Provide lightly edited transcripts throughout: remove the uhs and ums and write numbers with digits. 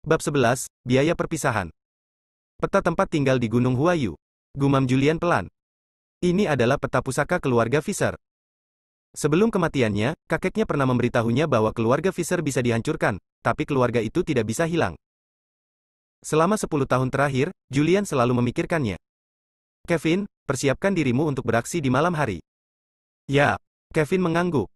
Bab 11, Biaya Perpisahan. Peta tempat tinggal di Gunung Huayu. Gumam Julian pelan. Ini adalah peta pusaka keluarga Fisher. Sebelum kematiannya, kakeknya pernah memberitahunya bahwa keluarga Fisher bisa dihancurkan, tapi keluarga itu tidak bisa hilang. Selama 10 tahun terakhir, Julian selalu memikirkannya. Kevin, persiapkan dirimu untuk beraksi di malam hari. Ya, Kevin mengangguk.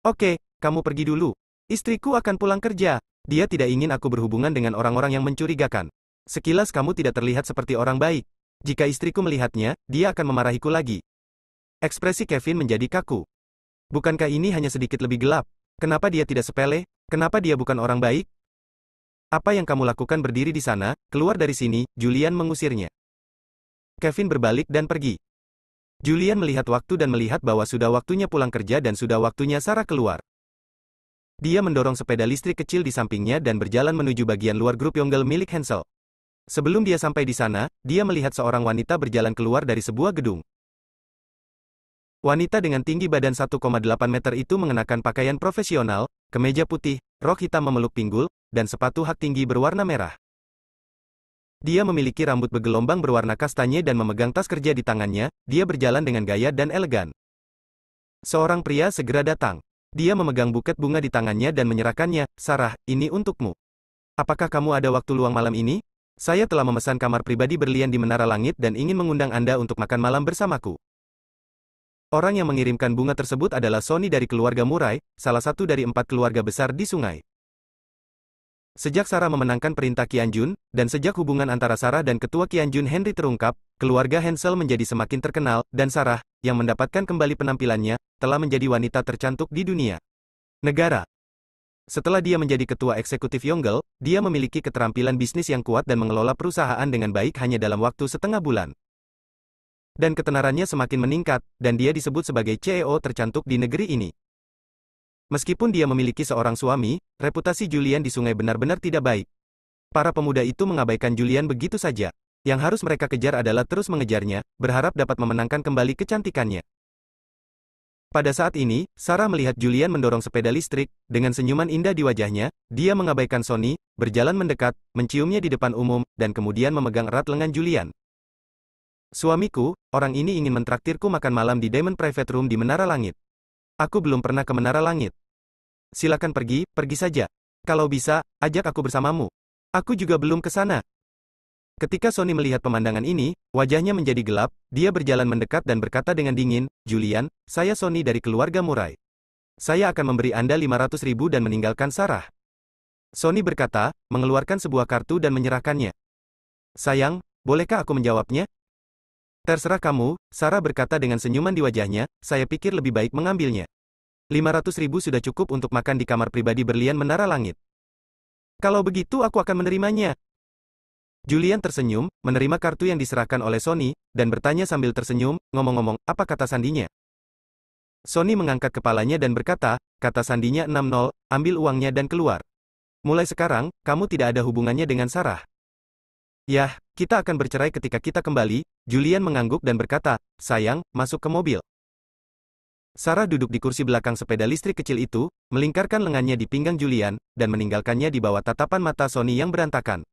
Oke, kamu pergi dulu. Istriku akan pulang kerja. Dia tidak ingin aku berhubungan dengan orang-orang yang mencurigakan. Sekilas kamu tidak terlihat seperti orang baik. Jika istriku melihatnya, dia akan memarahiku lagi. Ekspresi Kevin menjadi kaku. Bukankah ini hanya sedikit lebih gelap? Kenapa dia tidak sepele? Kenapa dia bukan orang baik? Apa yang kamu lakukan berdiri di sana? Keluar dari sini, Julian mengusirnya. Kevin berbalik dan pergi. Julian melihat waktu dan melihat bahwa sudah waktunya pulang kerja dan sudah waktunya Sarah keluar. Dia mendorong sepeda listrik kecil di sampingnya dan berjalan menuju bagian luar grup Yongle milik Hansel. Sebelum dia sampai di sana, dia melihat seorang wanita berjalan keluar dari sebuah gedung. Wanita dengan tinggi badan 1,8 meter itu mengenakan pakaian profesional, kemeja putih, rok hitam memeluk pinggul, dan sepatu hak tinggi berwarna merah. Dia memiliki rambut bergelombang berwarna kastanye dan memegang tas kerja di tangannya. Dia berjalan dengan gaya dan elegan. Seorang pria segera datang. Dia memegang buket bunga di tangannya dan menyerahkannya. Sarah, ini untukmu. Apakah kamu ada waktu luang malam ini? Saya telah memesan kamar pribadi berlian di Menara Langit dan ingin mengundang Anda untuk makan malam bersamaku. Orang yang mengirimkan bunga tersebut adalah Sonny dari keluarga Murai, salah satu dari 4 keluarga besar di sungai. Sejak Sarah memenangkan perintah Qianjun, dan sejak hubungan antara Sarah dan ketua Qianjun Henry terungkap, keluarga Hansel menjadi semakin terkenal, dan Sarah, yang mendapatkan kembali penampilannya, telah menjadi wanita tercantik di dunia. Negara. Setelah dia menjadi ketua eksekutif Yongle, dia memiliki keterampilan bisnis yang kuat dan mengelola perusahaan dengan baik hanya dalam waktu setengah bulan. Dan ketenarannya semakin meningkat, dan dia disebut sebagai CEO tercantik di negeri ini. Meskipun dia memiliki seorang suami, reputasi Julian di sungai benar-benar tidak baik. Para pemuda itu mengabaikan Julian begitu saja. Yang harus mereka kejar adalah terus mengejarnya, berharap dapat memenangkan kembali kecantikannya. Pada saat ini, Sarah melihat Julian mendorong sepeda listrik, dengan senyuman indah di wajahnya, dia mengabaikan Sonny, berjalan mendekat, menciumnya di depan umum, dan kemudian memegang erat lengan Julian. Suamiku, orang ini ingin mentraktirku makan malam di Diamond Private Room di Menara Langit. Aku belum pernah ke Menara Langit. Silakan pergi saja. Kalau bisa, ajak aku bersamamu. Aku juga belum ke sana. Ketika Sonny melihat pemandangan ini, wajahnya menjadi gelap, dia berjalan mendekat dan berkata dengan dingin, Julian, saya Sonny dari keluarga Murai. Saya akan memberi Anda 500.000 dan meninggalkan Sarah. Sonny berkata, mengeluarkan sebuah kartu dan menyerahkannya. Sayang, bolehkah aku menjawabnya? Terserah kamu, Sarah berkata dengan senyuman di wajahnya, saya pikir lebih baik mengambilnya. 500.000 sudah cukup untuk makan di kamar pribadi berlian Menara Langit. Kalau begitu aku akan menerimanya. Julian tersenyum, menerima kartu yang diserahkan oleh Sonny, dan bertanya sambil tersenyum, ngomong-ngomong, apa kata sandinya? Sonny mengangkat kepalanya dan berkata, kata sandinya 60, ambil uangnya dan keluar. Mulai sekarang, kamu tidak ada hubungannya dengan Sarah. Yah, kita akan bercerai ketika kita kembali. Julian mengangguk dan berkata, sayang, masuk ke mobil. Sarah duduk di kursi belakang sepeda listrik kecil itu, melingkarkan lengannya di pinggang Julian, dan meninggalkannya di bawah tatapan mata Sonny yang berantakan.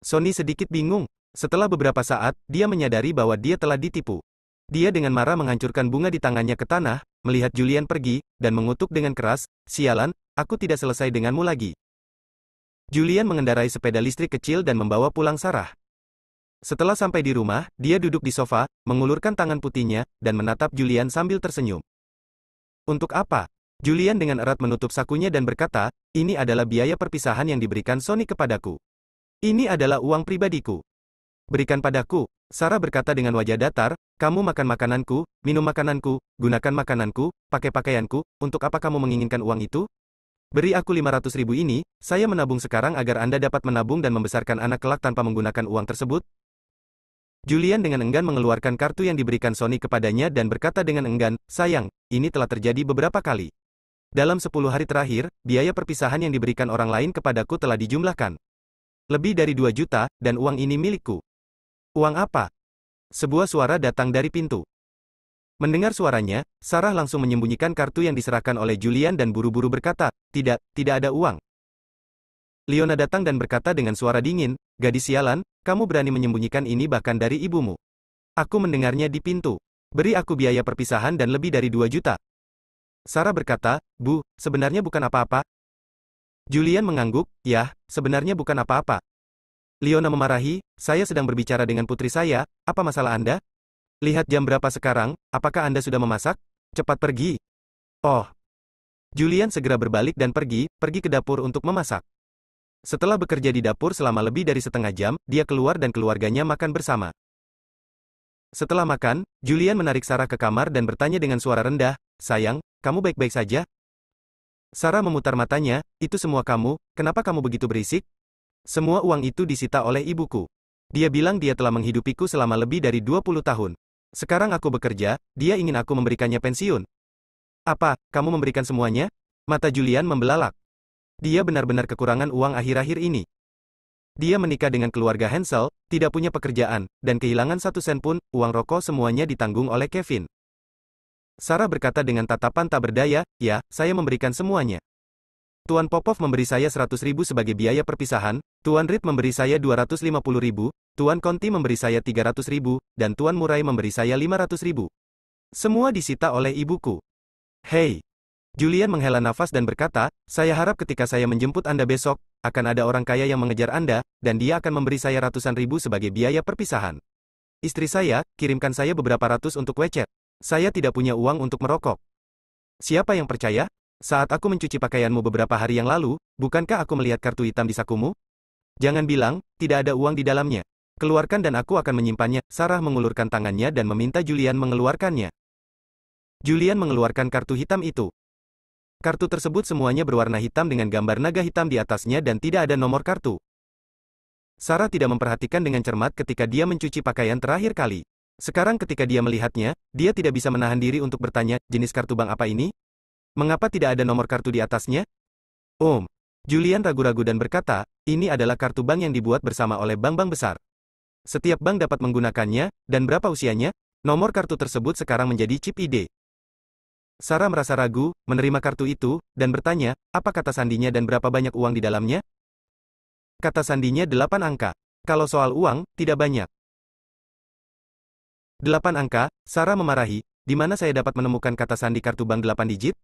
Sonny sedikit bingung. Setelah beberapa saat, dia menyadari bahwa dia telah ditipu. Dia dengan marah menghancurkan bunga di tangannya ke tanah, melihat Julian pergi, dan mengutuk dengan keras, sialan, aku tidak selesai denganmu lagi. Julian mengendarai sepeda listrik kecil dan membawa pulang Sarah. Setelah sampai di rumah, dia duduk di sofa, mengulurkan tangan putihnya, dan menatap Julian sambil tersenyum. Untuk apa? Julian dengan erat menutup sakunya dan berkata, ini adalah biaya perpisahan yang diberikan Sonny kepadaku. Ini adalah uang pribadiku. Berikan padaku. Sarah berkata dengan wajah datar, kamu makan makananku, minum makananku, gunakan makananku, pakai pakaianku, untuk apa kamu menginginkan uang itu? Beri aku 500.000 ini, saya menabung sekarang agar Anda dapat menabung dan membesarkan anak kelak tanpa menggunakan uang tersebut. Julian dengan enggan mengeluarkan kartu yang diberikan Sonny kepadanya dan berkata dengan enggan, sayang, ini telah terjadi beberapa kali. Dalam 10 hari terakhir, biaya perpisahan yang diberikan orang lain kepadaku telah dijumlahkan. Lebih dari 2 juta, dan uang ini milikku. Uang apa? Sebuah suara datang dari pintu. Mendengar suaranya, Sarah langsung menyembunyikan kartu yang diserahkan oleh Julian dan buru-buru berkata, tidak ada uang. Leona datang dan berkata dengan suara dingin, "Gadis sialan, kamu berani menyembunyikan ini bahkan dari ibumu." Aku mendengarnya di pintu. "Beri aku biaya perpisahan dan lebih dari 2 juta." Sarah berkata, "Bu, sebenarnya bukan apa-apa." Julian mengangguk, "Yah, sebenarnya bukan apa-apa." Leona memarahi, "Saya sedang berbicara dengan putri saya, apa masalah Anda? Lihat jam berapa sekarang, apakah Anda sudah memasak? Cepat pergi." Oh. Julian segera berbalik dan pergi ke dapur untuk memasak. Setelah bekerja di dapur selama lebih dari setengah jam, dia keluar dan keluarganya makan bersama. Setelah makan, Julian menarik Sarah ke kamar dan bertanya dengan suara rendah, "Sayang, kamu baik-baik saja?" Sarah memutar matanya, "Itu semua kamu, kenapa kamu begitu berisik?" "Semua uang itu disita oleh ibuku. Dia bilang dia telah menghidupiku selama lebih dari 20 tahun. Sekarang aku bekerja, dia ingin aku memberikannya pensiun." "Apa, kamu memberikan semuanya?" Mata Julian membelalak. Dia benar-benar kekurangan uang akhir-akhir ini. Dia menikah dengan keluarga Hansel, tidak punya pekerjaan, dan kehilangan 1 sen pun, uang rokok semuanya ditanggung oleh Kevin. Sarah berkata dengan tatapan tak berdaya, "Ya, saya memberikan semuanya. Tuan Popov memberi saya 100.000 sebagai biaya perpisahan, Tuan Reed memberi saya 250.000, Tuan Conti memberi saya 300.000, dan Tuan Murray memberi saya 500.000. Semua disita oleh ibuku." "Hei." Julian menghela nafas dan berkata, "Saya harap ketika saya menjemput Anda besok, akan ada orang kaya yang mengejar Anda, dan dia akan memberi saya ratusan ribu sebagai biaya perpisahan. Istri saya, kirimkan saya beberapa ratus untuk WeChat. Saya tidak punya uang untuk merokok." "Siapa yang percaya? Saat aku mencuci pakaianmu beberapa hari yang lalu, bukankah aku melihat kartu hitam di sakumu? Jangan bilang, tidak ada uang di dalamnya. Keluarkan dan aku akan menyimpannya." Sarah mengulurkan tangannya dan meminta Julian mengeluarkannya. Julian mengeluarkan kartu hitam itu. Kartu tersebut semuanya berwarna hitam dengan gambar naga hitam di atasnya dan tidak ada nomor kartu. Sarah tidak memperhatikan dengan cermat ketika dia mencuci pakaian terakhir kali. Sekarang ketika dia melihatnya, dia tidak bisa menahan diri untuk bertanya, "Jenis kartu bank apa ini? Mengapa tidak ada nomor kartu di atasnya?" Julian ragu-ragu dan berkata, "Ini adalah kartu bank yang dibuat bersama oleh bank-bank besar. Setiap bank dapat menggunakannya, dan berapa usianya? Nomor kartu tersebut sekarang menjadi chip ID." Sarah merasa ragu, menerima kartu itu, dan bertanya, "Apa kata sandinya dan berapa banyak uang di dalamnya?" Kata sandinya 8 angka. Kalau soal uang, tidak banyak. 8 angka, Sarah memarahi, "Di mana saya dapat menemukan kata sandi kartu bank 8 digit?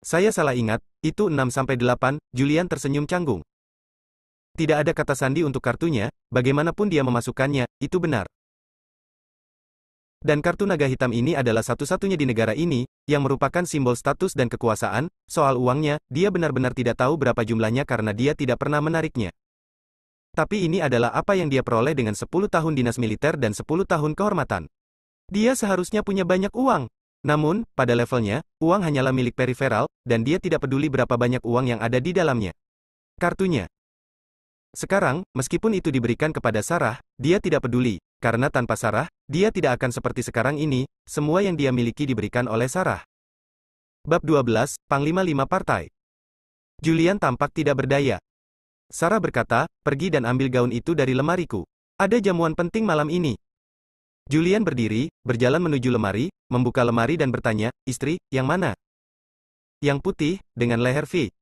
Saya salah ingat, itu 6-8, Julian tersenyum canggung. Tidak ada kata sandi untuk kartunya, bagaimanapun dia memasukkannya, itu benar. Dan kartu naga hitam ini adalah satu-satunya di negara ini, yang merupakan simbol status dan kekuasaan. Soal uangnya, dia benar-benar tidak tahu berapa jumlahnya karena dia tidak pernah menariknya. Tapi ini adalah apa yang dia peroleh dengan 10 tahun dinas militer dan 10 tahun kehormatan. Dia seharusnya punya banyak uang. Namun, pada levelnya, uang hanyalah milik periferal, dan dia tidak peduli berapa banyak uang yang ada di dalamnya. Kartunya. Sekarang, meskipun itu diberikan kepada Sarah, dia tidak peduli. Karena tanpa Sarah, dia tidak akan seperti sekarang ini, semua yang dia miliki diberikan oleh Sarah. Bab 12, Panglima 5 Partai. Julian tampak tidak berdaya. Sarah berkata, "Pergi dan ambil gaun itu dari lemariku. Ada jamuan penting malam ini." Julian berdiri, berjalan menuju lemari, membuka lemari dan bertanya, "Istri, yang mana?" "Yang putih, dengan leher V."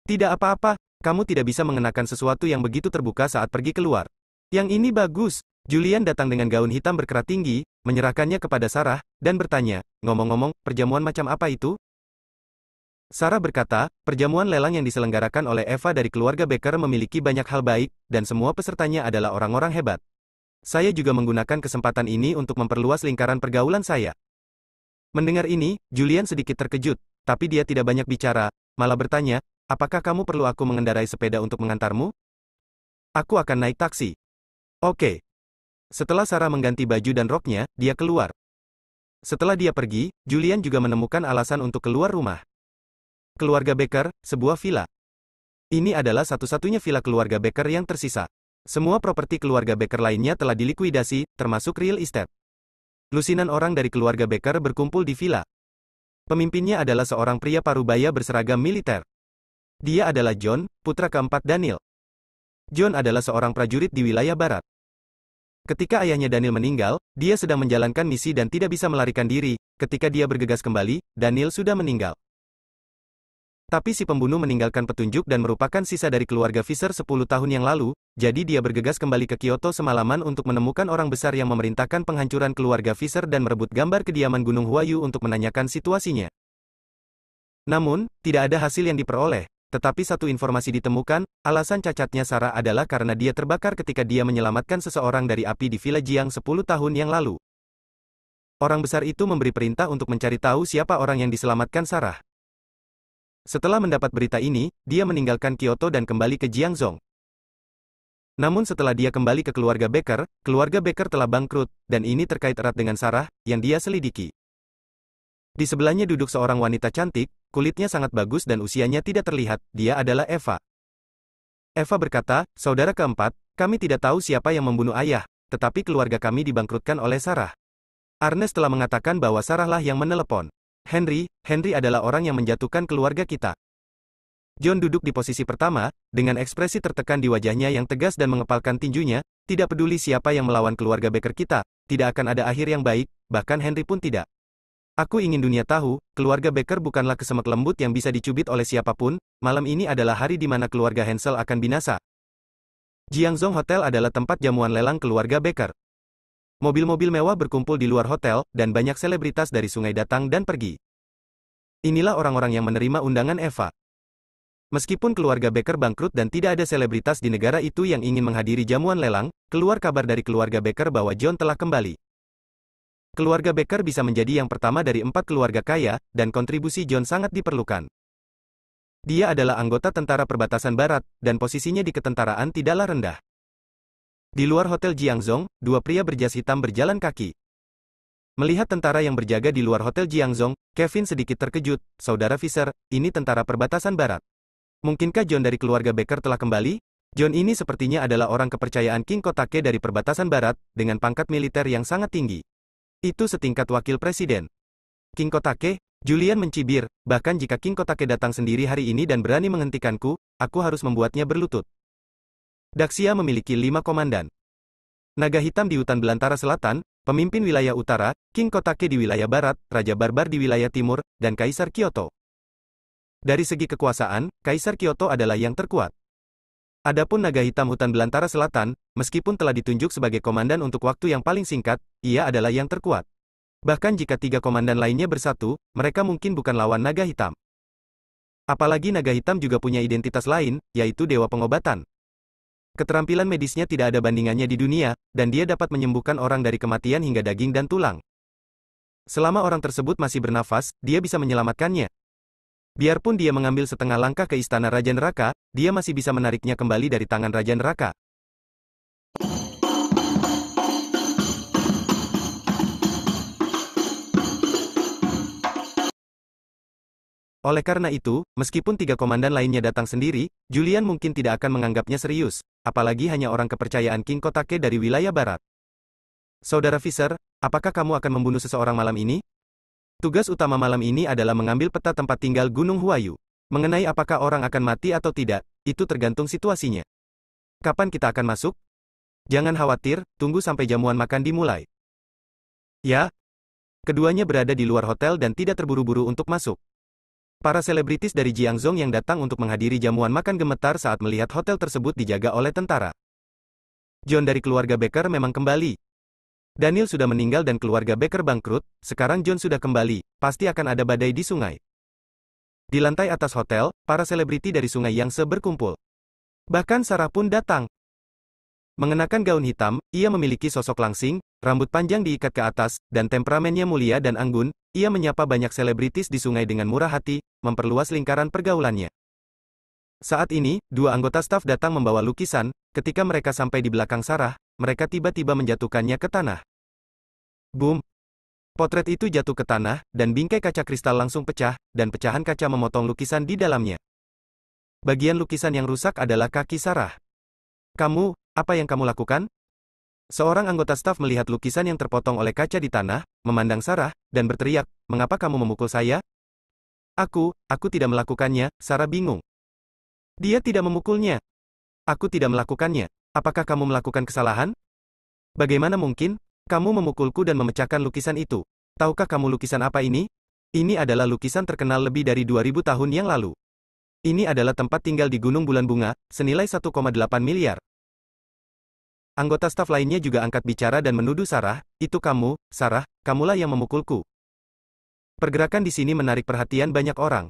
"Tidak apa-apa, kamu tidak bisa mengenakan sesuatu yang begitu terbuka saat pergi keluar. Yang ini bagus." Julian datang dengan gaun hitam berkerat tinggi, menyerahkannya kepada Sarah, dan bertanya, "Ngomong-ngomong, perjamuan macam apa itu?" Sarah berkata, "Perjamuan lelang yang diselenggarakan oleh Eva dari keluarga Becker memiliki banyak hal baik, dan semua pesertanya adalah orang-orang hebat. Saya juga menggunakan kesempatan ini untuk memperluas lingkaran pergaulan saya." Mendengar ini, Julian sedikit terkejut, tapi dia tidak banyak bicara, malah bertanya, "Apakah kamu perlu aku mengendarai sepeda untuk mengantarmu? Aku akan naik taksi." "Oke." Setelah Sarah mengganti baju dan roknya, dia keluar. Setelah dia pergi, Julian juga menemukan alasan untuk keluar rumah. Keluarga Becker, sebuah villa. Ini adalah satu-satunya villa keluarga Becker yang tersisa. Semua properti keluarga Becker lainnya telah dilikuidasi, termasuk real estate. Lusinan orang dari keluarga Becker berkumpul di villa. Pemimpinnya adalah seorang pria parubaya berseragam militer. Dia adalah John, putra keempat Daniel. John adalah seorang prajurit di wilayah barat. Ketika ayahnya Daniel meninggal, dia sedang menjalankan misi dan tidak bisa melarikan diri. Ketika dia bergegas kembali, Daniel sudah meninggal. Tapi si pembunuh meninggalkan petunjuk dan merupakan sisa dari keluarga Fisher 10 tahun yang lalu, jadi dia bergegas kembali ke Kyoto semalaman untuk menemukan orang besar yang memerintahkan penghancuran keluarga Fisher dan merebut gambar kediaman Gunung Huayu untuk menanyakan situasinya. Namun, tidak ada hasil yang diperoleh, tetapi satu informasi ditemukan, alasan cacatnya Sarah adalah karena dia terbakar ketika dia menyelamatkan seseorang dari api di Villa Jiang 10 tahun yang lalu. Orang besar itu memberi perintah untuk mencari tahu siapa orang yang diselamatkan Sarah. Setelah mendapat berita ini, dia meninggalkan Kyoto dan kembali ke Jiangzhou. Namun setelah dia kembali ke keluarga Becker telah bangkrut, dan ini terkait erat dengan Sarah, yang dia selidiki. Di sebelahnya duduk seorang wanita cantik, kulitnya sangat bagus dan usianya tidak terlihat, dia adalah Eva. Eva berkata, saudara keempat, kami tidak tahu siapa yang membunuh ayah, tetapi keluarga kami dibangkrutkan oleh Sarah. Ernest telah mengatakan bahwa Sarah lah yang menelepon. Henry adalah orang yang menjatuhkan keluarga kita. John duduk di posisi pertama, dengan ekspresi tertekan di wajahnya yang tegas dan mengepalkan tinjunya, tidak peduli siapa yang melawan keluarga Becker kita, tidak akan ada akhir yang baik, bahkan Henry pun tidak. Aku ingin dunia tahu, keluarga Becker bukanlah kesemek lembut yang bisa dicubit oleh siapapun, malam ini adalah hari di mana keluarga Hensel akan binasa. Jiangzhou Hotel adalah tempat jamuan lelang keluarga Becker. Mobil-mobil mewah berkumpul di luar hotel, dan banyak selebritas dari sungai datang dan pergi. Inilah orang-orang yang menerima undangan Eva. Meskipun keluarga Becker bangkrut dan tidak ada selebritas di negara itu yang ingin menghadiri jamuan lelang, keluar kabar dari keluarga Becker bahwa John telah kembali. Keluarga Becker bisa menjadi yang pertama dari 4 keluarga kaya, dan kontribusi John sangat diperlukan. Dia adalah anggota tentara perbatasan barat, dan posisinya di ketentaraan tidaklah rendah. Di luar hotel Jiangzhou, 2 pria berjas hitam berjalan kaki. Melihat tentara yang berjaga di luar hotel Jiangzhou, Kevin sedikit terkejut, saudara Fisher, ini tentara perbatasan barat. Mungkinkah John dari keluarga Becker telah kembali? John ini sepertinya adalah orang kepercayaan King Kotake dari perbatasan barat, dengan pangkat militer yang sangat tinggi. Itu setingkat wakil presiden. King Kotake? Julian mencibir, bahkan jika King Kotake datang sendiri hari ini dan berani menghentikanku, aku harus membuatnya berlutut. Daxia memiliki 5 komandan. Naga hitam di hutan belantara selatan, pemimpin wilayah utara, King Kotake di wilayah barat, Raja Barbar di wilayah timur, dan Kaisar Kyoto. Dari segi kekuasaan, Kaisar Kyoto adalah yang terkuat. Adapun naga hitam hutan belantara selatan, meskipun telah ditunjuk sebagai komandan untuk waktu yang paling singkat, ia adalah yang terkuat. Bahkan jika 3 komandan lainnya bersatu, mereka mungkin bukan lawan naga hitam. Apalagi naga hitam juga punya identitas lain, yaitu dewa pengobatan. Keterampilan medisnya tidak ada bandingannya di dunia, dan dia dapat menyembuhkan orang dari kematian hingga daging dan tulang. Selama orang tersebut masih bernafas, dia bisa menyelamatkannya. Biarpun dia mengambil setengah langkah ke istana Raja Neraka, dia masih bisa menariknya kembali dari tangan Raja Neraka. Oleh karena itu, meskipun 3 komandan lainnya datang sendiri, Julian mungkin tidak akan menganggapnya serius, apalagi hanya orang kepercayaan King Kotake dari wilayah barat. Saudara Fisher, apakah kamu akan membunuh seseorang malam ini? Tugas utama malam ini adalah mengambil peta tempat tinggal Gunung Huayu. Mengenai apakah orang akan mati atau tidak, itu tergantung situasinya. Kapan kita akan masuk? Jangan khawatir, tunggu sampai jamuan makan dimulai. Ya? Keduanya berada di luar hotel dan tidak terburu-buru untuk masuk. Para selebritis dari Jiangzhou yang datang untuk menghadiri jamuan makan gemetar saat melihat hotel tersebut dijaga oleh tentara. John dari keluarga Becker memang kembali. Daniel sudah meninggal dan keluarga Becker bangkrut, sekarang John sudah kembali, pasti akan ada badai di sungai. Di lantai atas hotel, para selebriti dari Sungai Yangtze berkumpul. Bahkan Sarah pun datang. Mengenakan gaun hitam, ia memiliki sosok langsing, rambut panjang diikat ke atas, dan temperamennya mulia dan anggun. Ia menyapa banyak selebritis di sungai dengan murah hati, memperluas lingkaran pergaulannya. Saat ini, 2 anggota staf datang membawa lukisan. Ketika mereka sampai di belakang Sarah, mereka tiba-tiba menjatuhkannya ke tanah. Boom! Potret itu jatuh ke tanah, dan bingkai kaca kristal langsung pecah, dan pecahan kaca memotong lukisan di dalamnya. Bagian lukisan yang rusak adalah kaki Sarah. Kamu, apa yang kamu lakukan? Seorang anggota staf melihat lukisan yang terpotong oleh kaca di tanah, memandang Sarah, dan berteriak, mengapa kamu memukul saya? Aku tidak melakukannya, Sarah bingung. Dia tidak memukulnya. Aku tidak melakukannya. Apakah kamu melakukan kesalahan? Bagaimana mungkin? Kamu memukulku dan memecahkan lukisan itu. Tahukah kamu lukisan apa ini? Ini adalah lukisan terkenal lebih dari 2000 tahun yang lalu. Ini adalah tempat tinggal di Gunung Bulan Bunga, senilai 1,8 miliar. Anggota staf lainnya juga angkat bicara dan menuduh Sarah, itu kamu, Sarah, kamulah yang memukulku. Pergerakan di sini menarik perhatian banyak orang.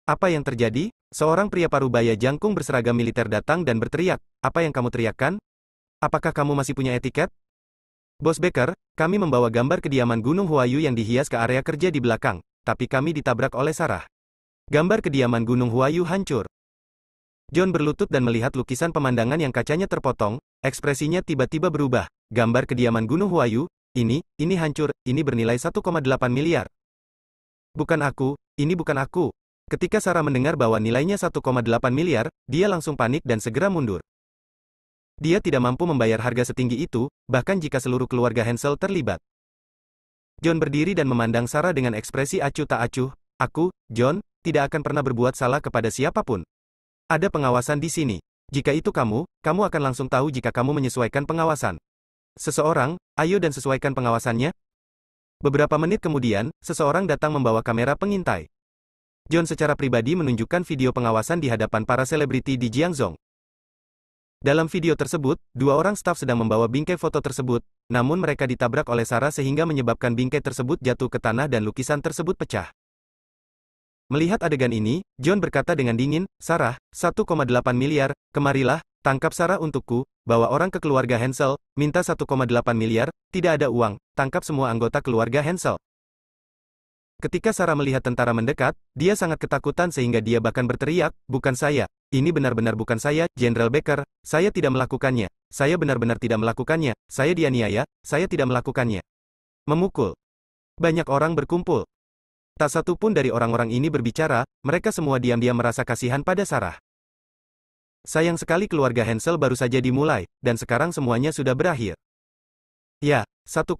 Apa yang terjadi? Seorang pria parubaya jangkung berseragam militer datang dan berteriak, apa yang kamu teriakkan? Apakah kamu masih punya etiket? Bos Becker, kami membawa gambar kediaman Gunung Huayu yang dihias ke area kerja di belakang, tapi kami ditabrak oleh Sarah. Gambar kediaman Gunung Huayu hancur. John berlutut dan melihat lukisan pemandangan yang kacanya terpotong, ekspresinya tiba-tiba berubah. Gambar kediaman Gunung Huayu, ini hancur, ini bernilai 1,8 miliar. Bukan aku, ini bukan aku. Ketika Sarah mendengar bahwa nilainya 1,8 miliar, dia langsung panik dan segera mundur. Dia tidak mampu membayar harga setinggi itu, bahkan jika seluruh keluarga Hansel terlibat. John berdiri dan memandang Sarah dengan ekspresi acuh tak acuh. Aku, John, tidak akan pernah berbuat salah kepada siapapun. Ada pengawasan di sini. Jika itu kamu akan langsung tahu jika kamu menyesuaikan pengawasan. Seseorang, ayo dan sesuaikan pengawasannya. Beberapa menit kemudian, seseorang datang membawa kamera pengintai. John secara pribadi menunjukkan video pengawasan di hadapan para selebriti di Jiangzhou. Dalam video tersebut, dua orang staf sedang membawa bingkai foto tersebut, namun mereka ditabrak oleh Sarah sehingga menyebabkan bingkai tersebut jatuh ke tanah dan lukisan tersebut pecah. Melihat adegan ini, John berkata dengan dingin, Sarah, 1,8 miliar, kemarilah, tangkap Sarah untukku, bawa orang ke keluarga Hansel, minta 1,8 miliar, tidak ada uang, tangkap semua anggota keluarga Hansel. Ketika Sarah melihat tentara mendekat, dia sangat ketakutan sehingga dia bahkan berteriak, bukan saya, ini benar-benar bukan saya, Jenderal Becker, saya tidak melakukannya, saya benar-benar tidak melakukannya, saya dianiaya, saya tidak melakukannya. Memukul. Banyak orang berkumpul. Tak satu pun dari orang-orang ini berbicara, mereka semua diam-diam merasa kasihan pada Sarah. Sayang sekali keluarga Hansel baru saja dimulai, dan sekarang semuanya sudah berakhir. Ya, 1,8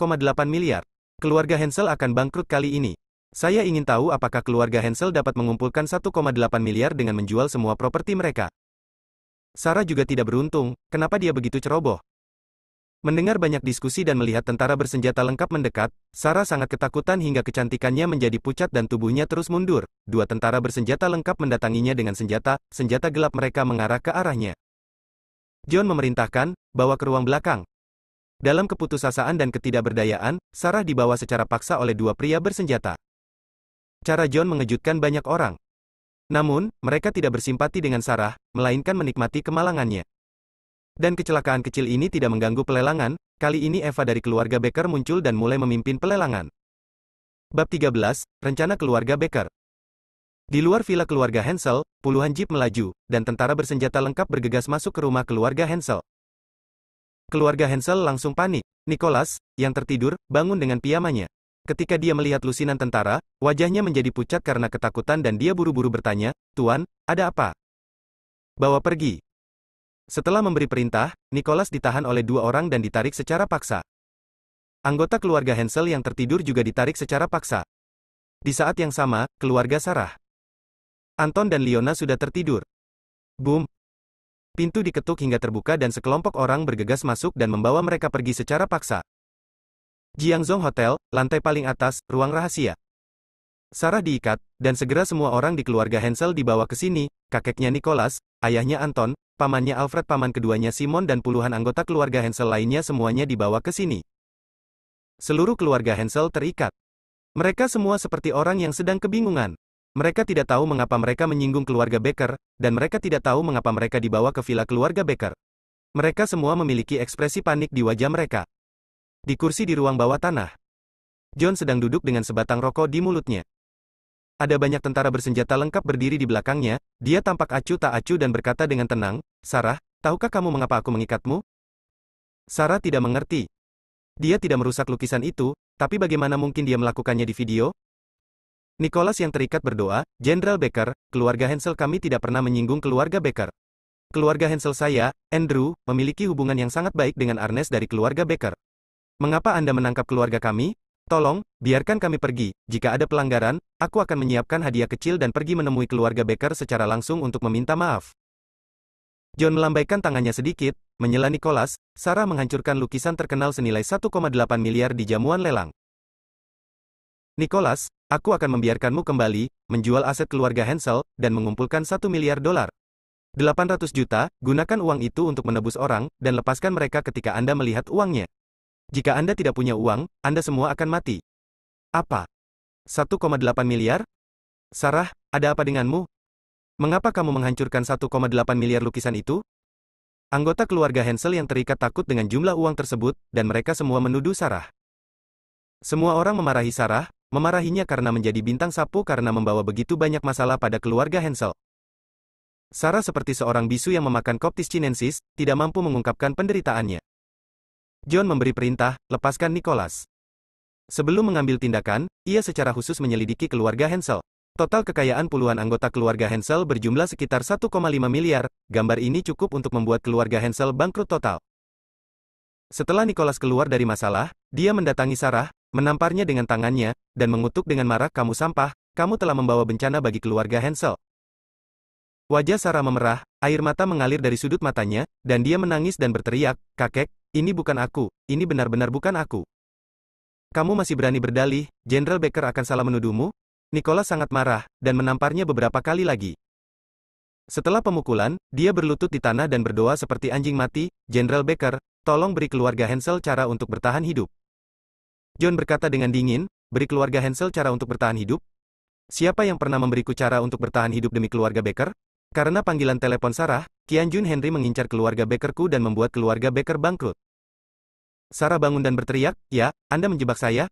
miliar. Keluarga Hansel akan bangkrut kali ini. Saya ingin tahu apakah keluarga Hansel dapat mengumpulkan 1,8 miliar dengan menjual semua properti mereka. Sarah juga tidak beruntung, kenapa dia begitu ceroboh? Mendengar banyak diskusi dan melihat tentara bersenjata lengkap mendekat, Sarah sangat ketakutan hingga kecantikannya menjadi pucat dan tubuhnya terus mundur. Dua tentara bersenjata lengkap mendatanginya dengan senjata gelap mereka mengarah ke arahnya. John memerintahkan, bawa ke ruang belakang. Dalam keputusasaan dan ketidakberdayaan, Sarah dibawa secara paksa oleh dua pria bersenjata. Cara John mengejutkan banyak orang. Namun, mereka tidak bersimpati dengan Sarah, melainkan menikmati kemalangannya. Dan kecelakaan kecil ini tidak mengganggu pelelangan, kali ini Eva dari keluarga Becker muncul dan mulai memimpin pelelangan. Bab 13, Rencana Keluarga Becker. Di luar villa keluarga Hansel, puluhan jeep melaju, dan tentara bersenjata lengkap bergegas masuk ke rumah keluarga Hansel. Keluarga Hansel langsung panik. Nicholas, yang tertidur, bangun dengan piyamanya. Ketika dia melihat lusinan tentara, wajahnya menjadi pucat karena ketakutan dan dia buru-buru bertanya, Tuan, ada apa? Bawa pergi. Setelah memberi perintah, Nicholas ditahan oleh dua orang dan ditarik secara paksa. Anggota keluarga Hansel yang tertidur juga ditarik secara paksa. Di saat yang sama, keluarga Sarah, Anton dan Leona sudah tertidur. Boom! Pintu diketuk hingga terbuka dan sekelompok orang bergegas masuk dan membawa mereka pergi secara paksa. Jiangzhou Hotel, lantai paling atas, ruang rahasia. Sarah diikat, dan segera semua orang di keluarga Hansel dibawa ke sini, kakeknya Nicholas, ayahnya Anton, pamannya Alfred, paman keduanya Simon dan puluhan anggota keluarga Hansel lainnya semuanya dibawa ke sini. Seluruh keluarga Hansel terikat. Mereka semua seperti orang yang sedang kebingungan. Mereka tidak tahu mengapa mereka menyinggung keluarga Becker, dan mereka tidak tahu mengapa mereka dibawa ke villa keluarga Becker. Mereka semua memiliki ekspresi panik di wajah mereka. Di kursi di ruang bawah tanah, John sedang duduk dengan sebatang rokok di mulutnya. Ada banyak tentara bersenjata lengkap berdiri di belakangnya, dia tampak acuh tak acuh dan berkata dengan tenang, Sarah, tahukah kamu mengapa aku mengikatmu? Sarah tidak mengerti. Dia tidak merusak lukisan itu, tapi bagaimana mungkin dia melakukannya di video? Nicholas yang terikat berdoa, Jenderal Becker, keluarga Hansel kami tidak pernah menyinggung keluarga Becker. Keluarga Hansel saya, Andrew, memiliki hubungan yang sangat baik dengan Ernest dari keluarga Becker. Mengapa Anda menangkap keluarga kami? Tolong, biarkan kami pergi. Jika ada pelanggaran, aku akan menyiapkan hadiah kecil dan pergi menemui keluarga Becker secara langsung untuk meminta maaf. John melambaikan tangannya sedikit, menyela Nicholas, Sarah menghancurkan lukisan terkenal senilai 1,8 miliar di jamuan lelang. Nicholas, aku akan membiarkanmu kembali, menjual aset keluarga Hansel, dan mengumpulkan $1 miliar. 800 juta, gunakan uang itu untuk menebus orang, dan lepaskan mereka ketika Anda melihat uangnya. Jika Anda tidak punya uang, Anda semua akan mati. Apa? 1,8 miliar? Sarah, ada apa denganmu? Mengapa kamu menghancurkan 1,8 miliar lukisan itu? Anggota keluarga Hansel yang terikat takut dengan jumlah uang tersebut, dan mereka semua menuduh Sarah. Semua orang memarahi Sarah, memarahinya karena menjadi bintang sapu karena membawa begitu banyak masalah pada keluarga Hansel. Sarah seperti seorang bisu yang memakan Coptis chinensis, tidak mampu mengungkapkan penderitaannya. John memberi perintah, lepaskan Nicholas. Sebelum mengambil tindakan, ia secara khusus menyelidiki keluarga Hansel. Total kekayaan puluhan anggota keluarga Hansel berjumlah sekitar 1,5 miliar, gambar ini cukup untuk membuat keluarga Hansel bangkrut total. Setelah Nicholas keluar dari masalah, dia mendatangi Sarah, menamparnya dengan tangannya, dan mengutuk dengan marah, "Kamu sampah, kamu telah membawa bencana bagi keluarga Hansel." Wajah Sarah memerah, air mata mengalir dari sudut matanya, dan dia menangis dan berteriak, "Kakek, ini bukan aku, ini benar-benar bukan aku. Kamu masih berani berdalih, Jenderal Baker akan salah menuduhmu?" Nicholas sangat marah, dan menamparnya beberapa kali lagi. Setelah pemukulan, dia berlutut di tanah dan berdoa seperti anjing mati, "Jenderal Baker, tolong beri keluarga Hansel cara untuk bertahan hidup." John berkata dengan dingin, "Beri keluarga Hansel cara untuk bertahan hidup? Siapa yang pernah memberiku cara untuk bertahan hidup demi keluarga Baker?" Karena panggilan telepon Sarah, Kianjun Henry mengincar keluarga Bakerku dan membuat keluarga Baker bangkrut. Sarah bangun dan berteriak, "Ya, Anda menjebak saya?"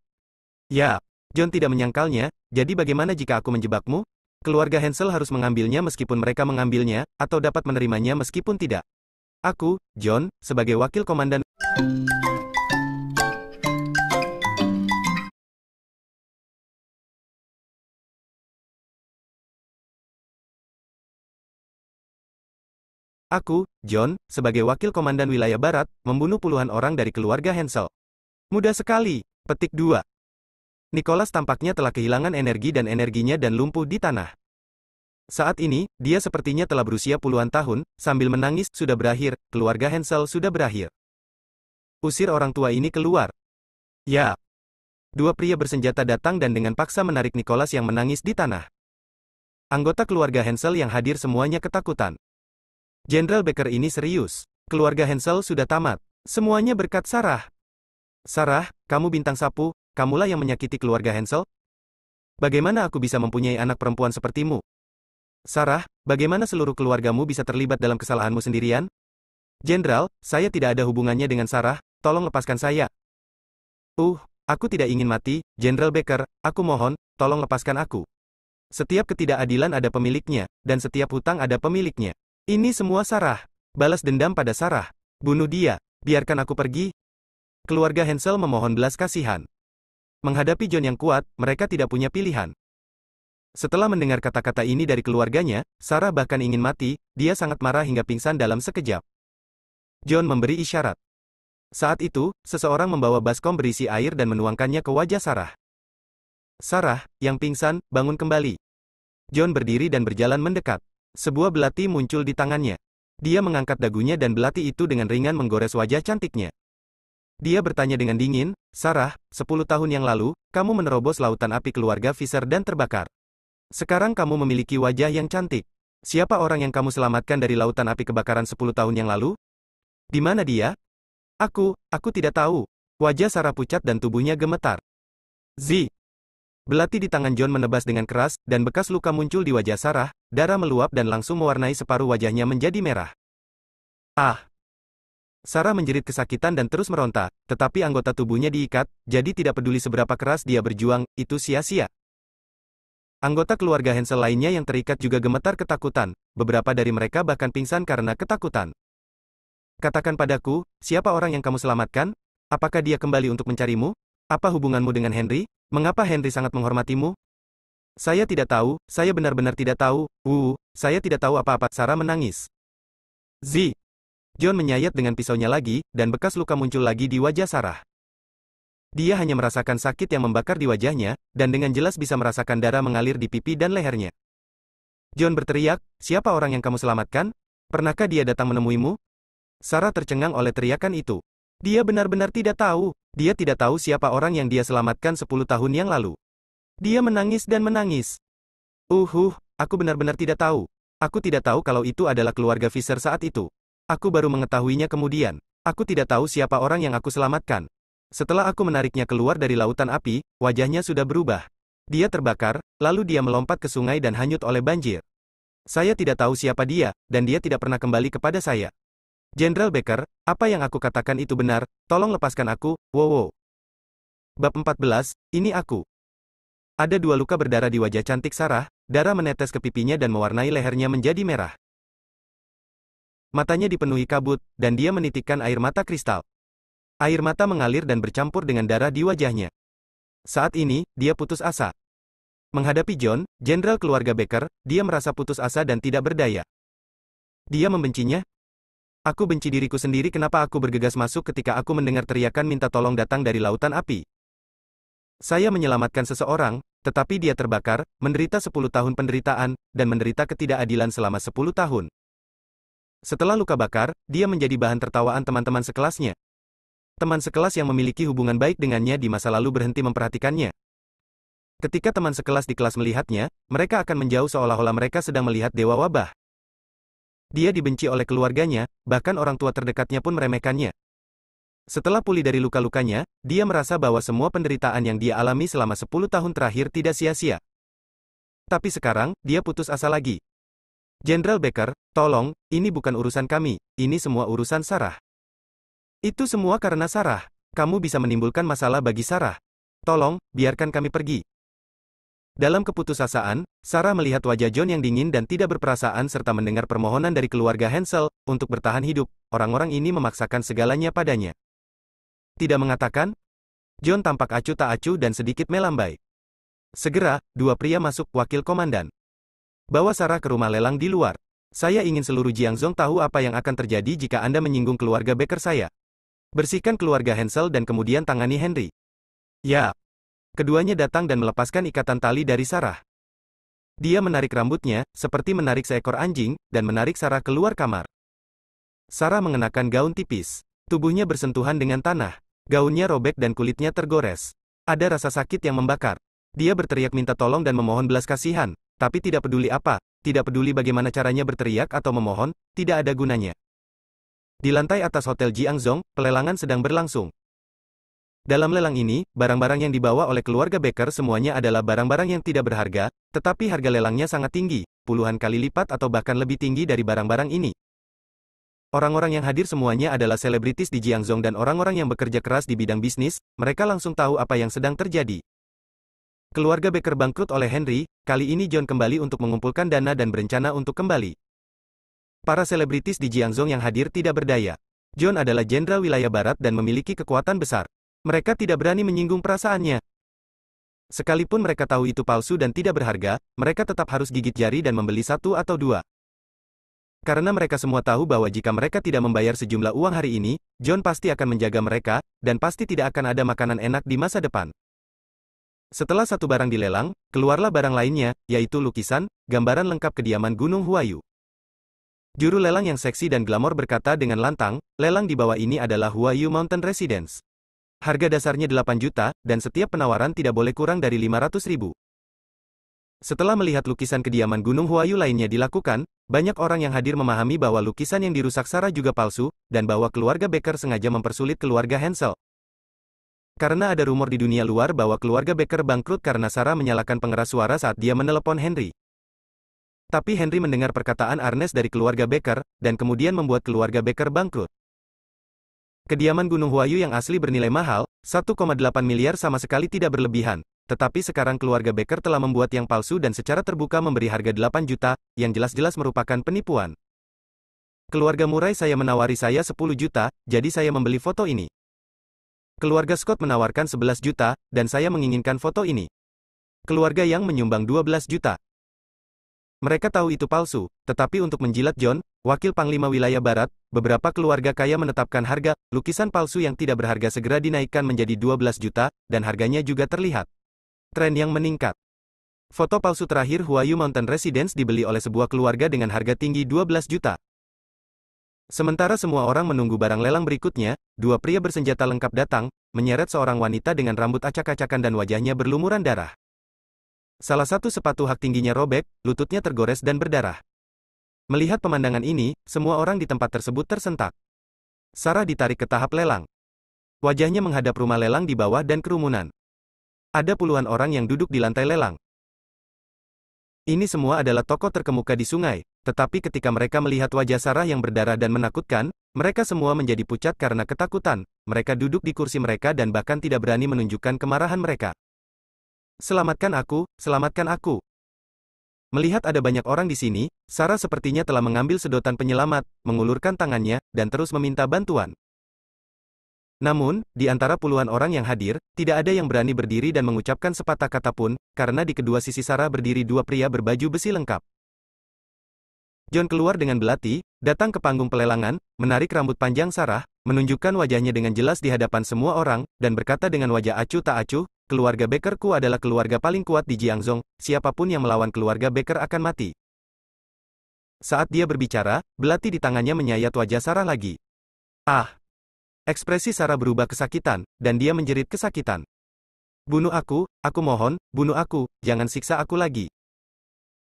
"Ya." John tidak menyangkalnya, "Jadi bagaimana jika aku menjebakmu? Keluarga Hansel harus mengambilnya meskipun mereka mengambilnya, atau dapat menerimanya meskipun tidak. Aku, John, sebagai wakil komandan." Aku, John, sebagai wakil komandan wilayah barat, membunuh puluhan orang dari keluarga Hansel. Mudah sekali. Petik 2. Nicholas tampaknya telah kehilangan energi dan energinya dan lumpuh di tanah. Saat ini, dia sepertinya telah berusia puluhan tahun, sambil menangis, "Sudah berakhir, keluarga Hansel sudah berakhir. Usir orang tua ini keluar." "Ya." Dua pria bersenjata datang dan dengan paksa menarik Nicholas yang menangis di tanah. Anggota keluarga Hansel yang hadir semuanya ketakutan. Jenderal Baker ini serius. Keluarga Hansel sudah tamat. Semuanya berkat Sarah. "Sarah, kamu bintang sapu, kamulah yang menyakiti keluarga Hansel? Bagaimana aku bisa mempunyai anak perempuan sepertimu? Sarah, bagaimana seluruh keluargamu bisa terlibat dalam kesalahanmu sendirian? Jenderal, saya tidak ada hubungannya dengan Sarah, tolong lepaskan saya." Aku tidak ingin mati, Jenderal Baker, aku mohon, tolong lepaskan aku. Setiap ketidakadilan ada pemiliknya, dan setiap hutang ada pemiliknya. Ini semua Sarah. Balas dendam pada Sarah. Bunuh dia, biarkan aku pergi. Keluarga Hansel memohon belas kasihan. Menghadapi John yang kuat, mereka tidak punya pilihan. Setelah mendengar kata-kata ini dari keluarganya, Sarah bahkan ingin mati, dia sangat marah hingga pingsan dalam sekejap. John memberi isyarat. Saat itu, seseorang membawa baskom berisi air dan menuangkannya ke wajah Sarah. "Sarah, yang pingsan, bangun kembali." John berdiri dan berjalan mendekat. Sebuah belati muncul di tangannya. Dia mengangkat dagunya dan belati itu dengan ringan menggores wajah cantiknya. Dia bertanya dengan dingin, "Sarah, 10 tahun yang lalu, kamu menerobos lautan api keluarga Fisher dan terbakar. Sekarang kamu memiliki wajah yang cantik. Siapa orang yang kamu selamatkan dari lautan api kebakaran 10 tahun yang lalu? Di mana dia?" Aku tidak tahu." Wajah Sarah pucat dan tubuhnya gemetar. "Zi." Belati di tangan John menebas dengan keras, dan bekas luka muncul di wajah Sarah, darah meluap dan langsung mewarnai separuh wajahnya menjadi merah. "Ah!" Sarah menjerit kesakitan dan terus meronta, tetapi anggota tubuhnya diikat, jadi tidak peduli seberapa keras dia berjuang, itu sia-sia. Anggota keluarga Hansel lainnya yang terikat juga gemetar ketakutan, beberapa dari mereka bahkan pingsan karena ketakutan. "Katakan padaku, siapa orang yang kamu selamatkan? Apakah dia kembali untuk mencarimu? Apa hubunganmu dengan Henry? Mengapa Henry sangat menghormatimu?" "Saya tidak tahu, saya benar-benar tidak tahu, saya tidak tahu apa-apa." Sarah menangis. "Zi." John menyayat dengan pisaunya lagi, dan bekas luka muncul lagi di wajah Sarah. Dia hanya merasakan sakit yang membakar di wajahnya, dan dengan jelas bisa merasakan darah mengalir di pipi dan lehernya. John berteriak, "Siapa orang yang kamu selamatkan? Pernahkah dia datang menemuimu?" Sarah tercengang oleh teriakan itu. Dia benar-benar tidak tahu. Dia tidak tahu siapa orang yang dia selamatkan 10 tahun yang lalu. Dia menangis dan menangis. Aku benar-benar tidak tahu. Aku tidak tahu kalau itu adalah keluarga Fisher saat itu. Aku baru mengetahuinya kemudian. Aku tidak tahu siapa orang yang aku selamatkan. Setelah aku menariknya keluar dari lautan api, wajahnya sudah berubah. Dia terbakar, lalu dia melompat ke sungai dan hanyut oleh banjir. Saya tidak tahu siapa dia, dan dia tidak pernah kembali kepada saya. Jenderal Baker, apa yang aku katakan itu benar, tolong lepaskan aku, wow. Bab 14, ini aku. Ada 2 luka berdarah di wajah cantik Sarah, darah menetes ke pipinya dan mewarnai lehernya menjadi merah. Matanya dipenuhi kabut, dan dia menitikkan air mata kristal. Air mata mengalir dan bercampur dengan darah di wajahnya. Saat ini, dia putus asa. Menghadapi John, jenderal keluarga Baker, dia merasa putus asa dan tidak berdaya. Dia membencinya. Aku benci diriku sendiri kenapa aku bergegas masuk ketika aku mendengar teriakan minta tolong datang dari lautan api. Saya menyelamatkan seseorang, tetapi dia terbakar, menderita 10 tahun penderitaan, dan menderita ketidakadilan selama 10 tahun. Setelah luka bakar, dia menjadi bahan tertawaan teman-teman sekelasnya. Teman sekelas yang memiliki hubungan baik dengannya di masa lalu berhenti memperhatikannya. Ketika teman sekelas di kelas melihatnya, mereka akan menjauh seolah-olah mereka sedang melihat dewa wabah. Dia dibenci oleh keluarganya, bahkan orang tua terdekatnya pun meremehkannya. Setelah pulih dari luka-lukanya, dia merasa bahwa semua penderitaan yang dia alami selama 10 tahun terakhir tidak sia-sia. Tapi sekarang, dia putus asa lagi. Jenderal Baker, tolong, ini bukan urusan kami, ini semua urusan Sarah. Itu semua karena Sarah. Kamu bisa menimbulkan masalah bagi Sarah. Tolong, biarkan kami pergi. Dalam keputusasaan, Sarah melihat wajah John yang dingin dan tidak berperasaan serta mendengar permohonan dari keluarga Hansel untuk bertahan hidup. Orang-orang ini memaksakan segalanya padanya. Tidak mengatakan? John tampak acuh tak acuh dan sedikit melambai. Segera, 2 pria masuk, wakil komandan. Bawa Sarah ke rumah lelang di luar. Saya ingin seluruh Jiangzhou tahu apa yang akan terjadi jika Anda menyinggung keluarga Baker saya. Bersihkan keluarga Hansel dan kemudian tangani Henry. Ya. Keduanya datang dan melepaskan ikatan tali dari Sarah. Dia menarik rambutnya, seperti menarik seekor anjing, dan menarik Sarah keluar kamar. Sarah mengenakan gaun tipis. Tubuhnya bersentuhan dengan tanah. Gaunnya robek dan kulitnya tergores. Ada rasa sakit yang membakar. Dia berteriak minta tolong dan memohon belas kasihan. Tapi tidak peduli apa, tidak peduli bagaimana caranya berteriak atau memohon, tidak ada gunanya. Di lantai atas Hotel Jiangzhou, pelelangan sedang berlangsung. Dalam lelang ini, barang-barang yang dibawa oleh keluarga Baker semuanya adalah barang-barang yang tidak berharga, tetapi harga lelangnya sangat tinggi, puluhan kali lipat atau bahkan lebih tinggi dari barang-barang ini. Orang-orang yang hadir semuanya adalah selebritis di Jiangzhou dan orang-orang yang bekerja keras di bidang bisnis, mereka langsung tahu apa yang sedang terjadi. Keluarga Baker bangkrut oleh Henry, kali ini John kembali untuk mengumpulkan dana dan berencana untuk kembali. Para selebritis di Jiangzhou yang hadir tidak berdaya. John adalah jenderal wilayah barat dan memiliki kekuatan besar. Mereka tidak berani menyinggung perasaannya. Sekalipun mereka tahu itu palsu dan tidak berharga, mereka tetap harus gigit jari dan membeli 1 atau 2. Karena mereka semua tahu bahwa jika mereka tidak membayar sejumlah uang hari ini, John pasti akan menjaga mereka, dan pasti tidak akan ada makanan enak di masa depan. Setelah satu barang dilelang, keluarlah barang lainnya, yaitu lukisan, gambaran lengkap kediaman Gunung Huayu. Juru lelang yang seksi dan glamor berkata dengan lantang, lelang di bawah ini adalah Huayu Mountain Residence. Harga dasarnya 8 juta, dan setiap penawaran tidak boleh kurang dari 500.000. Setelah melihat lukisan kediaman Gunung Huayu lainnya dilakukan, banyak orang yang hadir memahami bahwa lukisan yang dirusak Sarah juga palsu, dan bahwa keluarga Baker sengaja mempersulit keluarga Hansel. Karena ada rumor di dunia luar bahwa keluarga Baker bangkrut karena Sarah menyalakan pengeras suara saat dia menelepon Henry. Tapi Henry mendengar perkataan Ernest dari keluarga Baker, dan kemudian membuat keluarga Baker bangkrut. Kediaman Gunung Huayu yang asli bernilai mahal, 1,8 miliar sama sekali tidak berlebihan. Tetapi sekarang keluarga Baker telah membuat yang palsu dan secara terbuka memberi harga 8 juta, yang jelas-jelas merupakan penipuan. Keluarga Murai saya menawari saya 10 juta, jadi saya membeli foto ini. Keluarga Scott menawarkan 11 juta, dan saya menginginkan foto ini. Keluarga Yang menyumbang 12 juta. Mereka tahu itu palsu, tetapi untuk menjilat John, wakil Panglima Wilayah Barat, beberapa keluarga kaya menetapkan harga, lukisan palsu yang tidak berharga segera dinaikkan menjadi 12 juta, dan harganya juga terlihat. Tren yang meningkat. Foto palsu terakhir Huayu Mountain Residence dibeli oleh sebuah keluarga dengan harga tinggi 12 juta. Sementara semua orang menunggu barang lelang berikutnya, 2 pria bersenjata lengkap datang, menyeret seorang wanita dengan rambut acak-acakan dan wajahnya berlumuran darah. Salah satu sepatu hak tingginya robek, lututnya tergores dan berdarah. Melihat pemandangan ini, semua orang di tempat tersebut tersentak. Sarah ditarik ke tahap lelang. Wajahnya menghadap rumah lelang di bawah dan kerumunan. Ada puluhan orang yang duduk di lantai lelang. Ini semua adalah tokoh terkemuka di sungai, tetapi ketika mereka melihat wajah Sarah yang berdarah dan menakutkan, mereka semua menjadi pucat karena ketakutan. Mereka duduk di kursi mereka dan bahkan tidak berani menunjukkan kemarahan mereka. Selamatkan aku, selamatkan aku. Melihat ada banyak orang di sini, Sarah sepertinya telah mengambil sedotan penyelamat, mengulurkan tangannya, dan terus meminta bantuan. Namun, di antara puluhan orang yang hadir, tidak ada yang berani berdiri dan mengucapkan sepatah kata pun, karena di kedua sisi Sarah berdiri dua pria berbaju besi lengkap. John keluar dengan belati, datang ke panggung pelelangan, menarik rambut panjang Sarah, menunjukkan wajahnya dengan jelas di hadapan semua orang, dan berkata dengan wajah acuh tak acuh, keluarga Bakerku adalah keluarga paling kuat di Jiangzhou, siapapun yang melawan keluarga Baker akan mati. Saat dia berbicara, belati di tangannya menyayat wajah Sarah lagi. Ah! Ekspresi Sarah berubah kesakitan, dan dia menjerit kesakitan. Bunuh aku mohon, bunuh aku, jangan siksa aku lagi.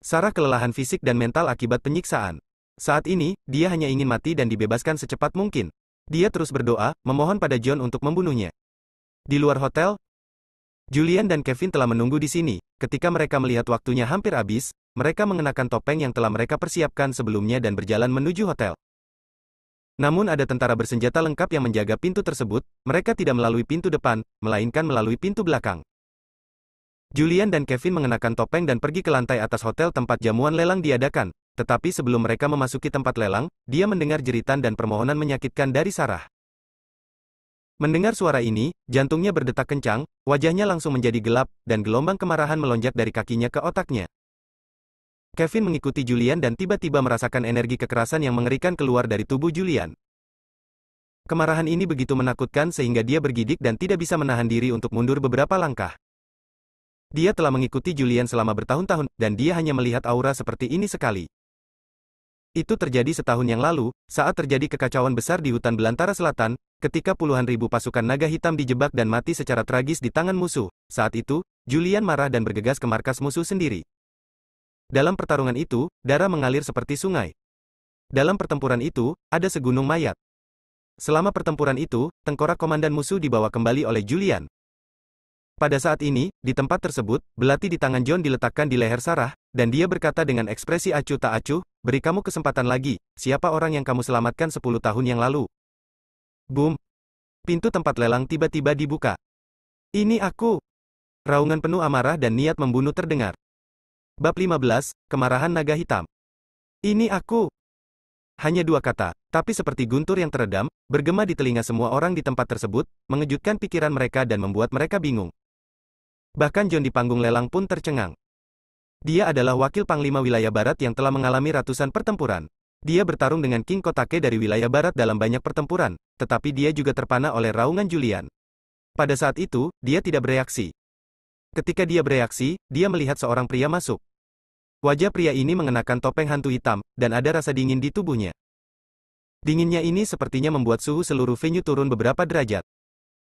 Sarah kelelahan fisik dan mental akibat penyiksaan. Saat ini, dia hanya ingin mati dan dibebaskan secepat mungkin. Dia terus berdoa, memohon pada John untuk membunuhnya. Di luar hotel, Julian dan Kevin telah menunggu di sini. Ketika mereka melihat waktunya hampir habis, mereka mengenakan topeng yang telah mereka persiapkan sebelumnya dan berjalan menuju hotel. Namun ada tentara bersenjata lengkap yang menjaga pintu tersebut, mereka tidak melalui pintu depan, melainkan melalui pintu belakang. Julian dan Kevin mengenakan topeng dan pergi ke lantai atas hotel tempat jamuan lelang diadakan, tetapi sebelum mereka memasuki tempat lelang, dia mendengar jeritan dan permohonan menyakitkan dari Sarah. Mendengar suara ini, jantungnya berdetak kencang, wajahnya langsung menjadi gelap, dan gelombang kemarahan melonjak dari kakinya ke otaknya. Kevin mengikuti Julian dan tiba-tiba merasakan energi kekerasan yang mengerikan keluar dari tubuh Julian. Kemarahan ini begitu menakutkan sehingga dia bergidik dan tidak bisa menahan diri untuk mundur beberapa langkah. Dia telah mengikuti Julian selama bertahun-tahun, dan dia hanya melihat aura seperti ini sekali. Itu terjadi setahun yang lalu, saat terjadi kekacauan besar di hutan belantara selatan, ketika puluhan ribu pasukan naga hitam dijebak dan mati secara tragis di tangan musuh. Saat itu, Julian marah dan bergegas ke markas musuh sendiri. Dalam pertarungan itu, darah mengalir seperti sungai. Dalam pertempuran itu, ada segunung mayat. Selama pertempuran itu, tengkorak komandan musuh dibawa kembali oleh Julian. Pada saat ini, di tempat tersebut, belati di tangan John diletakkan di leher Sarah, dan dia berkata dengan ekspresi acuh tak acuh, beri kamu kesempatan lagi, siapa orang yang kamu selamatkan 10 tahun yang lalu? Boom! Pintu tempat lelang tiba-tiba dibuka. Ini aku! Raungan penuh amarah dan niat membunuh terdengar. Bab 15, Kemarahan Naga Hitam. Ini aku! Hanya dua kata, tapi seperti guntur yang teredam, bergema di telinga semua orang di tempat tersebut, mengejutkan pikiran mereka dan membuat mereka bingung. Bahkan John di panggung lelang pun tercengang. Dia adalah wakil Panglima Wilayah Barat yang telah mengalami ratusan pertempuran. Dia bertarung dengan King Kotake dari wilayah Barat dalam banyak pertempuran, tetapi dia juga terpana oleh raungan Julian. Pada saat itu, dia tidak bereaksi. Ketika dia bereaksi, dia melihat seorang pria masuk. Wajah pria ini mengenakan topeng hantu hitam, dan ada rasa dingin di tubuhnya. Dinginnya ini sepertinya membuat suhu seluruh venue turun beberapa derajat.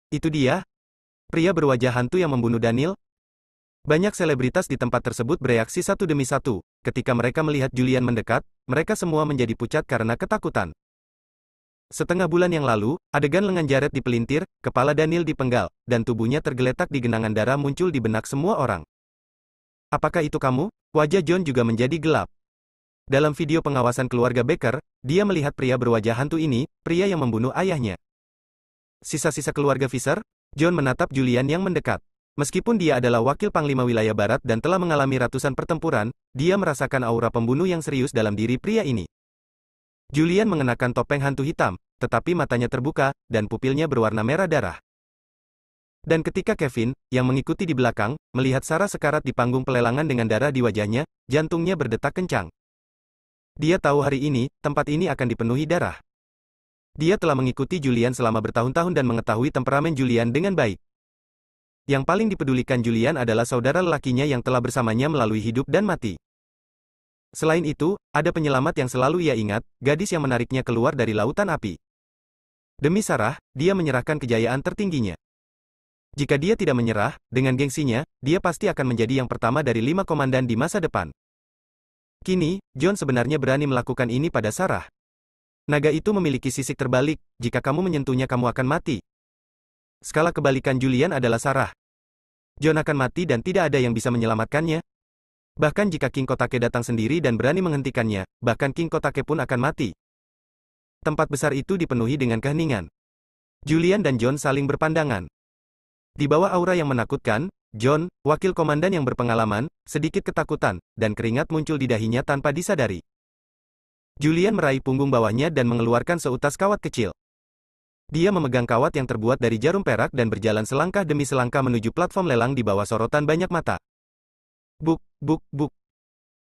Itu dia? Pria berwajah hantu yang membunuh Daniel? Banyak selebritas di tempat tersebut bereaksi satu demi satu. Ketika mereka melihat Julian mendekat, mereka semua menjadi pucat karena ketakutan. Setengah bulan yang lalu, adegan lengan Jared dipelintir, kepala Daniel dipenggal, dan tubuhnya tergeletak di genangan darah muncul di benak semua orang. Apakah itu kamu? Wajah John juga menjadi gelap. Dalam video pengawasan keluarga Baker, dia melihat pria berwajah hantu ini, pria yang membunuh ayahnya. Sisa-sisa keluarga Fisher? John menatap Julian yang mendekat. Meskipun dia adalah wakil Panglima Wilayah Barat dan telah mengalami ratusan pertempuran, dia merasakan aura pembunuh yang serius dalam diri pria ini. Julian mengenakan topeng hantu hitam, tetapi matanya terbuka, dan pupilnya berwarna merah darah. Dan ketika Kevin, yang mengikuti di belakang, melihat Sarah sekarat di panggung pelelangan dengan darah di wajahnya, jantungnya berdetak kencang. Dia tahu hari ini, tempat ini akan dipenuhi darah. Dia telah mengikuti Julian selama bertahun-tahun dan mengetahui temperamen Julian dengan baik. Yang paling dipedulikan Julian adalah saudara lelakinya yang telah bersamanya melalui hidup dan mati. Selain itu, ada penyelamat yang selalu ia ingat, gadis yang menariknya keluar dari lautan api. Demi Sarah, dia menyerahkan kejayaan tertingginya. Jika dia tidak menyerah, dengan gengsinya, dia pasti akan menjadi yang pertama dari 5 komandan di masa depan. Kini, John sebenarnya berani melakukan ini pada Sarah. Naga itu memiliki sisik terbalik, jika kamu menyentuhnya kamu akan mati. Skala kebalikan Julian adalah Sarah. John akan mati dan tidak ada yang bisa menyelamatkannya. Bahkan jika King Kotake datang sendiri dan berani menghentikannya, bahkan King Kotake pun akan mati. Tempat besar itu dipenuhi dengan keheningan. Julian dan John saling berpandangan. Di bawah aura yang menakutkan, John, wakil komandan yang berpengalaman, sedikit ketakutan, dan keringat muncul di dahinya tanpa disadari. Julian meraih punggung bawahnya dan mengeluarkan seutas kawat kecil. Dia memegang kawat yang terbuat dari jarum perak dan berjalan selangkah demi selangkah menuju platform lelang di bawah sorotan banyak mata. Buk, buk, buk.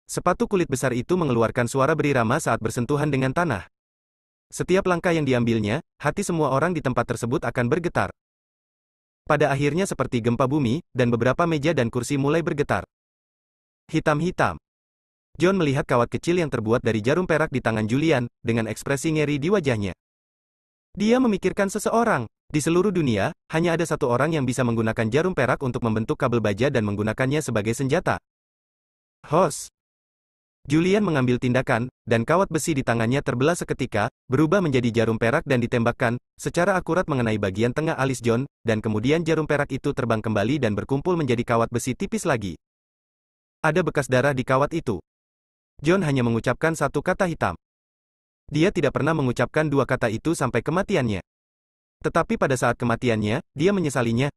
Sepatu kulit besar itu mengeluarkan suara berirama saat bersentuhan dengan tanah. Setiap langkah yang diambilnya, hati semua orang di tempat tersebut akan bergetar. Pada akhirnya seperti gempa bumi, dan beberapa meja dan kursi mulai bergetar. Hitam-hitam. John melihat kawat kecil yang terbuat dari jarum perak di tangan Julian, dengan ekspresi ngeri di wajahnya. Dia memikirkan seseorang. Di seluruh dunia, hanya ada satu orang yang bisa menggunakan jarum perak untuk membentuk kabel baja dan menggunakannya sebagai senjata. Hos. Julian mengambil tindakan, dan kawat besi di tangannya terbelah seketika, berubah menjadi jarum perak dan ditembakkan, secara akurat mengenai bagian tengah alis John, dan kemudian jarum perak itu terbang kembali dan berkumpul menjadi kawat besi tipis lagi. Ada bekas darah di kawat itu. John hanya mengucapkan satu kata hitam. Dia tidak pernah mengucapkan dua kata itu sampai kematiannya. Tetapi pada saat kematiannya, dia menyesalinya.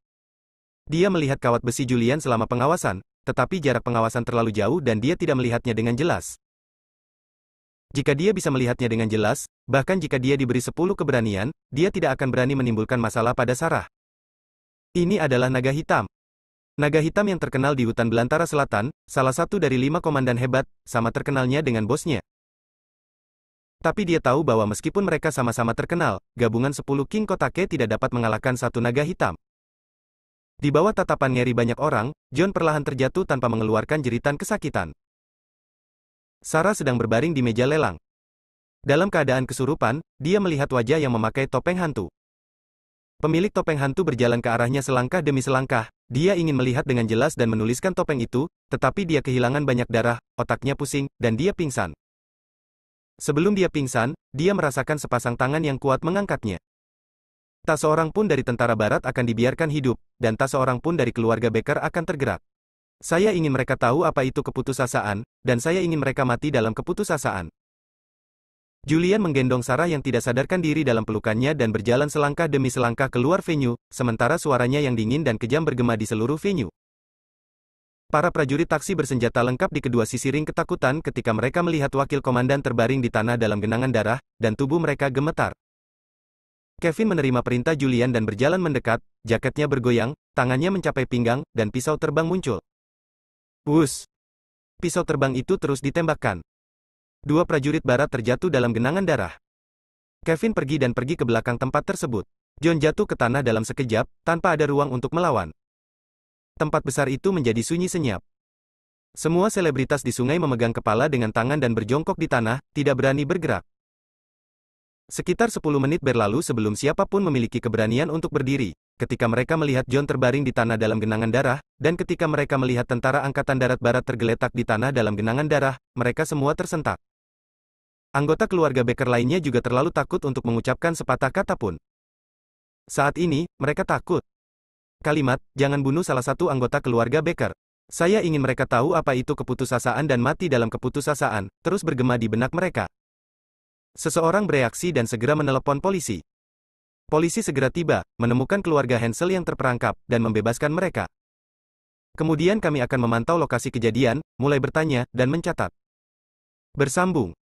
Dia melihat kawat besi Julian selama pengawasan, tetapi jarak pengawasan terlalu jauh dan dia tidak melihatnya dengan jelas. Jika dia bisa melihatnya dengan jelas, bahkan jika dia diberi 10 keberanian, dia tidak akan berani menimbulkan masalah pada Sarah. Ini adalah naga hitam. Naga hitam yang terkenal di hutan belantara selatan, salah satu dari 5 komandan hebat, sama terkenalnya dengan bosnya. Tapi dia tahu bahwa meskipun mereka sama-sama terkenal, gabungan 10 King Kotake tidak dapat mengalahkan satu naga hitam. Di bawah tatapan ngeri banyak orang, John perlahan terjatuh tanpa mengeluarkan jeritan kesakitan. Sarah sedang berbaring di meja lelang. Dalam keadaan kesurupan, dia melihat wajah yang memakai topeng hantu. Pemilik topeng hantu berjalan ke arahnya selangkah demi selangkah. Dia ingin melihat dengan jelas dan menuliskan topeng itu, tetapi dia kehilangan banyak darah, otaknya pusing, dan dia pingsan. Sebelum dia pingsan, dia merasakan sepasang tangan yang kuat mengangkatnya. Tak seorang pun dari tentara barat akan dibiarkan hidup, dan tak seorang pun dari keluarga Becker akan tergerak. Saya ingin mereka tahu apa itu keputusasaan, dan saya ingin mereka mati dalam keputusasaan. Julian menggendong Sarah yang tidak sadarkan diri dalam pelukannya dan berjalan selangkah demi selangkah keluar venue, sementara suaranya yang dingin dan kejam bergema di seluruh venue. Para prajurit taksi bersenjata lengkap di kedua sisi ring ketakutan ketika mereka melihat wakil komandan terbaring di tanah dalam genangan darah, dan tubuh mereka gemetar. Kevin menerima perintah Julian dan berjalan mendekat, jaketnya bergoyang, tangannya mencapai pinggang, dan pisau terbang muncul. Wus! Pisau terbang itu terus ditembakkan. Dua prajurit barat terjatuh dalam genangan darah. Kevin pergi dan pergi ke belakang tempat tersebut. John jatuh ke tanah dalam sekejap, tanpa ada ruang untuk melawan. Tempat besar itu menjadi sunyi senyap. Semua selebritas di sungai memegang kepala dengan tangan dan berjongkok di tanah, tidak berani bergerak. Sekitar 10 menit berlalu sebelum siapapun memiliki keberanian untuk berdiri, ketika mereka melihat John terbaring di tanah dalam genangan darah, dan ketika mereka melihat tentara Angkatan Darat Barat tergeletak di tanah dalam genangan darah, mereka semua tersentak. Anggota keluarga Becker lainnya juga terlalu takut untuk mengucapkan sepatah kata pun. Saat ini, mereka takut. Kalimat, "Jangan bunuh salah satu anggota keluarga Becker. Saya ingin mereka tahu apa itu keputusasaan dan mati dalam keputusasaan," terus bergema di benak mereka. Seseorang bereaksi dan segera menelepon polisi. Polisi segera tiba, menemukan keluarga Hansel yang terperangkap, dan membebaskan mereka. Kemudian kami akan memantau lokasi kejadian, mulai bertanya, dan mencatat. Bersambung.